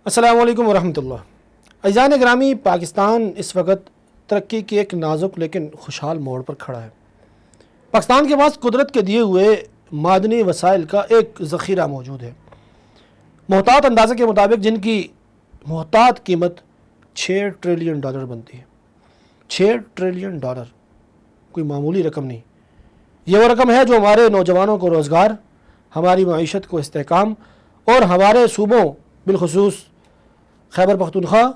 السلام علیکم ورحمۃ اللہ۔ عزیزان گرامی، پاکستان اس وقت ترقی کے ایک نازک لیکن خوشحال موڑ پر کھڑا ہے۔ پاکستان کے پاس قدرت کے دیے ہوئے معدنی وسائل کا ایک ذخیرہ موجود ہے۔ محتاط اندازے کے مطابق جن کی محتاط قیمت $6 ٹریلین بنتی ہے۔ $6 ٹریلین کوئی معمولی رقم نہیں۔ یہ وہ رقم ہے جو ہمارے نوجوانوں کو روزگار، ہماری معیشت کو استحکام اور ہمارے صوبوں بالخصوص خیبر پختونخوا،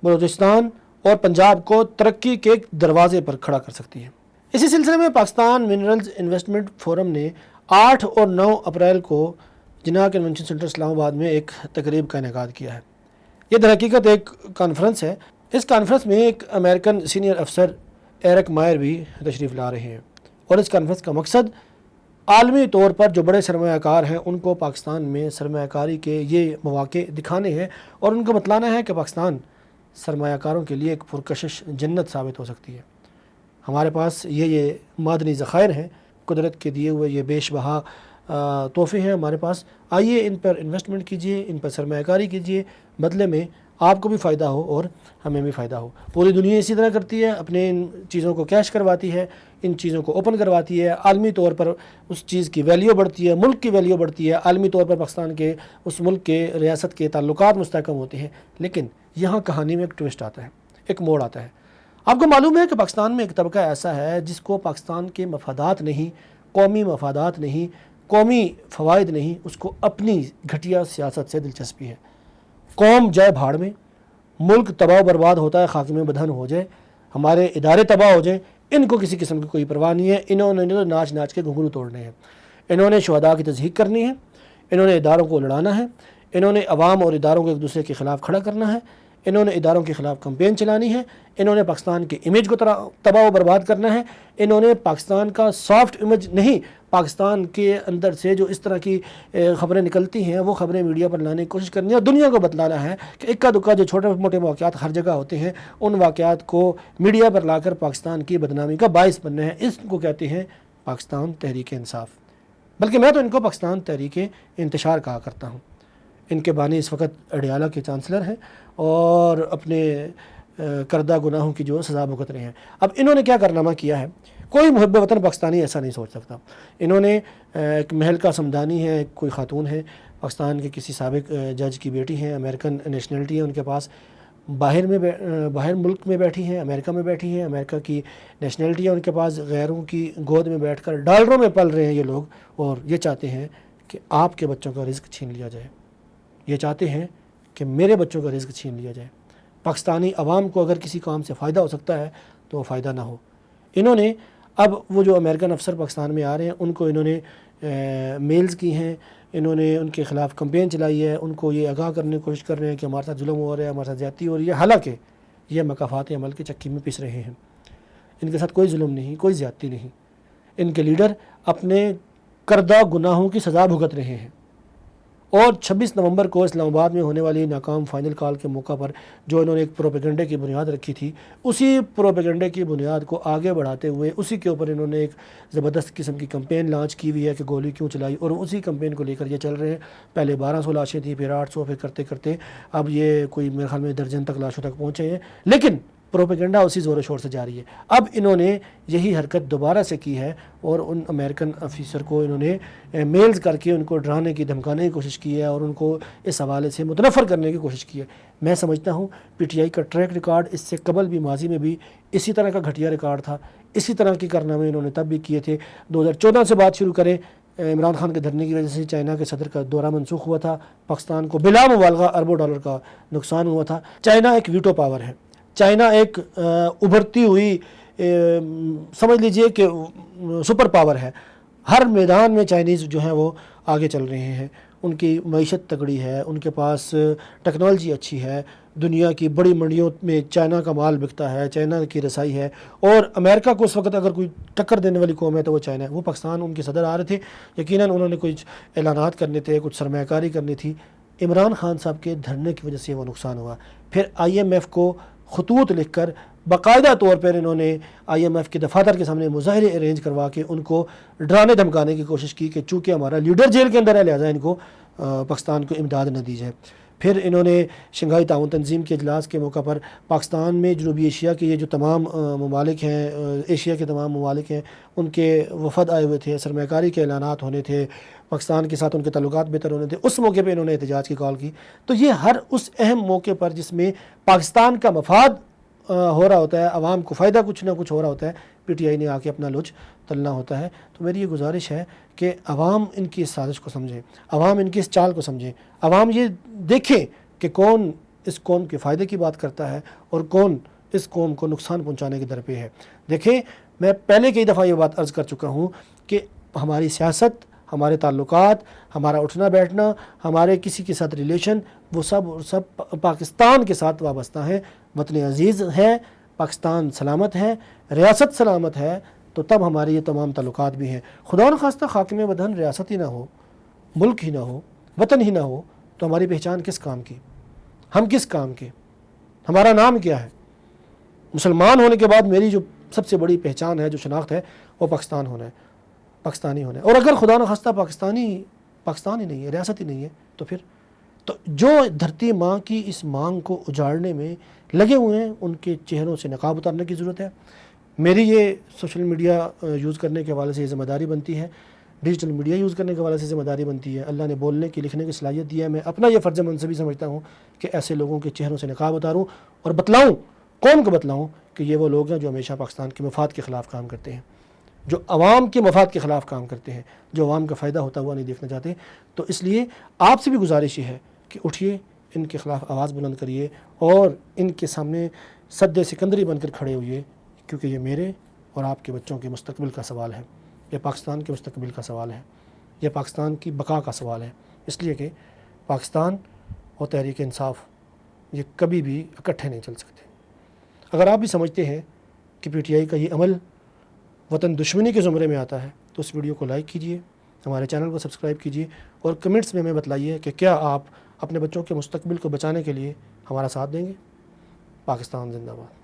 بلوچستان اور پنجاب کو ترقی کے ایک دروازے پر کھڑا کر سکتی ہے۔ اسی سلسلے میں پاکستان منرلز انویسٹمنٹ فورم نے 8 اور 9 اپریل کو جناح کنونشن سینٹر اسلام آباد میں ایک تقریب کا انعقاد کیا ہے۔ یہ در حقیقت ایک کانفرنس ہے۔ اس کانفرنس میں ایک امریکن سینئر افسر ایرک مائر بھی تشریف لا رہے ہیں، اور اس کانفرنس کا مقصد عالمی طور پر جو بڑے سرمایہ کار ہیں ان کو پاکستان میں سرمایہ کاری کے یہ مواقع دکھانے ہیں، اور ان کو بتلانا ہے کہ پاکستان سرمایہ کاروں کے لیے ایک پرکشش جنت ثابت ہو سکتی ہے۔ ہمارے پاس یہ معدنی ذخائر ہیں، قدرت کے دیے ہوئے یہ بیش بہا تحفے ہیں ہمارے پاس۔ آئیے ان پر انویسٹمنٹ کیجئے، ان پر سرمایہ کاری کیجئے، بدلے میں آپ کو بھی فائدہ ہو اور ہمیں بھی فائدہ ہو۔ پوری دنیا اسی طرح کرتی ہے، اپنے ان چیزوں کو کیش کرواتی ہے، ان چیزوں کو اوپن کرواتی ہے، عالمی طور پر اس چیز کی ویلیو بڑھتی ہے، ملک کی ویلیو بڑھتی ہے، عالمی طور پر پاکستان کے اس ملک کے ریاست کے تعلقات مستحکم ہوتے ہیں۔ لیکن یہاں کہانی میں ایک ٹوسٹ آتا ہے، ایک موڑ آتا ہے۔ آپ کو معلوم ہے کہ پاکستان میں ایک طبقہ ایسا ہے جس کو پاکستان کے مفادات نہیں، قومی مفادات نہیں، قومی فوائد نہیں، اس کو اپنی گھٹیا سیاست سے دلچسپی ہے۔ قوم جائے بھاڑ میں، ملک تباہ و برباد ہوتا ہے، خاک میں بدھن ہو جائے، ہمارے ادارے تباہ ہو جائیں، ان کو کسی قسم کی کوئی پرواہ نہیں ہے۔ انہوں نے تو ناچ ناچ کے گھنگرو توڑنے ہیں، انہوں نے شہداء کی تضحیک کرنی ہے، انہوں نے اداروں کو لڑانا ہے، انہوں نے عوام اور اداروں کو ایک دوسرے کے خلاف کھڑا کرنا ہے، انہوں نے اداروں کے خلاف کمپین چلانی ہے، انہوں نے پاکستان کے امیج کو تباہ و برباد کرنا ہے، انہوں نے پاکستان کا سافٹ امیج نہیں، پاکستان کے اندر سے جو اس طرح کی خبریں نکلتی ہیں وہ خبریں میڈیا پر لانے کی کوشش کرنی ہے، اور دنیا کو بتلانا ہے کہ اکا دکا جو چھوٹے موٹے واقعات ہر جگہ ہوتے ہیں ان واقعات کو میڈیا پر لا کر پاکستان کی بدنامی کا باعث بننا ہے۔ اس کو کہتے ہیں پاکستان تحریک انصاف، بلکہ میں تو ان کو پاکستان تحریک انتشار کہا کرتا ہوں۔ ان کے بانی اس وقت اڈیالہ کے چانسلر ہیں اور اپنے کردہ گناہوں کی جو سزا بھگت رہے ہیں۔ اب انہوں نے کیا کارنامہ کیا ہے، کوئی محب وطن پاکستانی ایسا نہیں سوچ سکتا۔ انہوں نے ایک محل کا سمدانی ہے، کوئی خاتون ہے، پاکستان کے کسی سابق جج کی بیٹی ہیں، امریکن نیشنلٹی ہے ان کے پاس، باہر ملک میں بیٹھی ہیں، امریکہ میں بیٹھی ہیں، امریکہ کی نیشنلٹی ہے ان کے پاس، غیروں کی گود میں بیٹھ کر ڈالروں میں پل رہے ہیں یہ لوگ، اور یہ چاہتے ہیں کہ آپ کے بچوں کا رزق چھین لیا جائے، یہ چاہتے ہیں کہ میرے بچوں کا رزق چھین لیا جائے۔ پاکستانی عوام کو اگر کسی کام سے فائدہ ہو سکتا ہے تو وہ فائدہ نہ ہو۔ انہوں نے اب وہ جو امریکن افسر پاکستان میں آ رہے ہیں ان کو انہوں نے میلز کی ہیں، انہوں نے ان کے خلاف کمپین چلائی ہے، ان کو یہ آگاہ کرنے کی کوشش کر رہے ہیں کہ ہمارے ساتھ ظلم ہو رہا ہے، ہمارے ساتھ زیادتی ہو رہی ہے، حالانکہ یہ مکافات عمل کی چکی میں پس رہے ہیں۔ ان کے ساتھ کوئی ظلم نہیں، کوئی زیادتی نہیں، ان کے لیڈر اپنے کردہ گناہوں کی سزا بھگت رہے ہیں۔ اور 26 نومبر کو اسلام آباد میں ہونے والی ناکام فائنل کال کے موقع پر جو انہوں نے ایک پروپیگنڈے کی بنیاد رکھی تھی، اسی پروپیگنڈے کی بنیاد کو آگے بڑھاتے ہوئے اسی کے اوپر انہوں نے ایک زبردست قسم کی کمپین لانچ کی ہوئی ہے کہ گولی کیوں چلائی، اور اسی کمپین کو لے کر یہ چل رہے ہیں۔ پہلے 1200 لاشیں تھیں، پھر 800، پھر کرتے کرتے اب یہ کوئی میرے خیال میں درجن تک لاشوں تک پہنچے ہیں، لیکن پروپیگنڈا اسی زور و شور سے جاری ہے۔ اب انہوں نے یہی حرکت دوبارہ سے کی ہے، اور ان امریکن افیسر کو انہوں نے میلز کر کے ان کو ڈرانے کی دھمکانے کی کوشش کی ہے، اور ان کو اس حوالے سے متنفر کرنے کی کوشش کی ہے۔ میں سمجھتا ہوں پی ٹی آئی کا ٹریک ریکارڈ اس سے قبل بھی ماضی میں بھی اسی طرح کا گھٹیا ریکارڈ تھا، اسی طرح کی کارنامے انہوں نے تب بھی کیے تھے۔ 2014 سے بات شروع کریں، عمران خان کے دھرنے کی وجہ سے چائنا کے صدر کا دورہ منسوخ ہوا تھا، پاکستان کو بلا مبالغہ اربوں ڈالر کا نقصان ہوا تھا۔ چائنا ایک ویٹو پاور ہے، چائنا ایک ابھرتی ہوئی سمجھ لیجئے کہ سپر پاور ہے۔ ہر میدان میں چائنیز جو ہیں وہ آگے چل رہے ہیں، ان کی معیشت تگڑی ہے، ان کے پاس ٹیکنالوجی اچھی ہے، دنیا کی بڑی منڈیوں میں چائنا کا مال بکتا ہے، چائنا کی رسائی ہے، اور امریکہ کو اس وقت اگر کوئی ٹکر دینے والی قوم ہے تو وہ چائنا ہے۔ وہ پاکستان ان کے صدر آ رہے تھے، یقیناً انہوں نے کچھ اعلانات کرنے تھے، کچھ سرمایہ کاری کرنی تھی۔ عمران خان صاحب کے دھرنے کی وجہ سے وہ نقصان ہوا۔ پھر IMF کو خطوط لکھ کر باقاعدہ طور پر انہوں نے IMF کے دفاتر کے سامنے مظاہرے ارینج کروا کے ان کو ڈرانے دھمکانے کی کوشش کی کہ چونکہ ہمارا لیڈر جیل کے اندر ہے لہٰذا ان کو پاکستان کو امداد نہ دی جائے۔ پھر انہوں نے شنگھائی تعاون تنظیم کے اجلاس کے موقع پر پاکستان میں جنوبی ایشیا کے یہ جو تمام ممالک ہیں، ایشیا کے تمام ممالک ہیں، ان کے وفد آئے ہوئے تھے، سرمایہ کاری کے اعلانات ہونے تھے، پاکستان کے ساتھ ان کے تعلقات بہتر ہونے تھے، اس موقع پہ انہوں نے احتجاج کی کال کی۔ تو یہ ہر اس اہم موقع پر جس میں پاکستان کا مفاد ہو رہا ہوتا ہے، عوام کو فائدہ کچھ نہ کچھ ہو رہا ہوتا ہے، پی ٹی آئی نے آ کے اپنا لچ تلنا ہوتا ہے۔ تو میری یہ گزارش ہے کہ عوام ان کی اس سازش کو سمجھیں، عوام ان کی اس چال کو سمجھیں، عوام یہ دیکھیں کہ کون اس قوم کے فائدے کی بات کرتا ہے اور کون اس قوم کو نقصان پہنچانے کے در پہ ہے۔ دیکھیں، میں پہلے کئی دفعہ یہ بات عرض کر چکا ہوں کہ ہماری سیاست، ہمارے تعلقات، ہمارا اٹھنا بیٹھنا، ہمارے کسی کے ساتھ ریلیشن، وہ سب پاکستان کے ساتھ وابستہ ہیں۔ وطن عزیز ہے، پاکستان سلامت ہے، ریاست سلامت ہے، تو تب ہمارے یہ تمام تعلقات بھی ہیں۔ خدا نخواستہ خاکم وطن ریاست ہی نہ ہو، ملک ہی نہ ہو، وطن ہی نہ ہو، تو ہماری پہچان کس کام کی؟ ہم کس کام کے؟ ہمارا نام کیا ہے؟ مسلمان ہونے کے بعد میری جو سب سے بڑی پہچان ہے، جو شناخت ہے، وہ پاکستان ہونا ہے، پاکستانی ہونا ہے۔ اور اگر خدا نخواستہ پاکستان ہی نہیں ہے، ریاست ہی نہیں ہے، تو پھر تو جو دھرتی ماں کی اس مانگ کو اجاڑنے میں لگے ہوئے ہیں، ان کے چہروں سے نقاب اتارنے کی ضرورت ہے۔ میری یہ سوشل میڈیا یوز کرنے کے حوالے سے یہ ذمہ داری بنتی ہے، ڈیجیٹل میڈیا یوز کرنے کے حوالے سے ذمہ داری بنتی ہے۔ اللہ نے بولنے کی، لکھنے کی صلاحیت دی ہے، میں اپنا یہ فرض منصبی سمجھتا ہوں کہ ایسے لوگوں کے چہروں سے نقاب اتاروں اور بتلاؤں، قوم کو بتلاؤں کہ یہ وہ لوگ ہیں جو ہمیشہ پاکستان کے مفاد کے خلاف کام کرتے ہیں، جو عوام کے مفاد کے خلاف کام کرتے ہیں، جو عوام کا فائدہ ہوتا ہوا نہیں دیکھنا چاہتے۔ تو اس لیے آپ سے بھی گزارش یہ ہے کہ اٹھیے، ان کے خلاف آواز بلند کریے اور ان کے سامنے سد سکندری بن کر کھڑے ہوئیے، کیونکہ یہ میرے اور آپ کے بچوں کے مستقبل کا سوال ہے، یہ پاکستان کے مستقبل کا سوال ہے، یہ پاکستان کی بقا کا سوال ہے۔ اس لیے کہ پاکستان اور تحریک انصاف یہ کبھی بھی اکٹھے نہیں چل سکتے۔ اگر آپ بھی سمجھتے ہیں کہ پی ٹی آئی کا یہ عمل وطن دشمنی کے زمرے میں آتا ہے، تو اس ویڈیو کو لائک کیجئے، ہمارے چینل کو سبسکرائب کیجئے اور کمنٹس میں ہمیں بتلائیے کہ کیا آپ اپنے بچوں کے مستقبل کو بچانے کے لیے ہمارا ساتھ دیں گے۔ پاکستان زندہ باد۔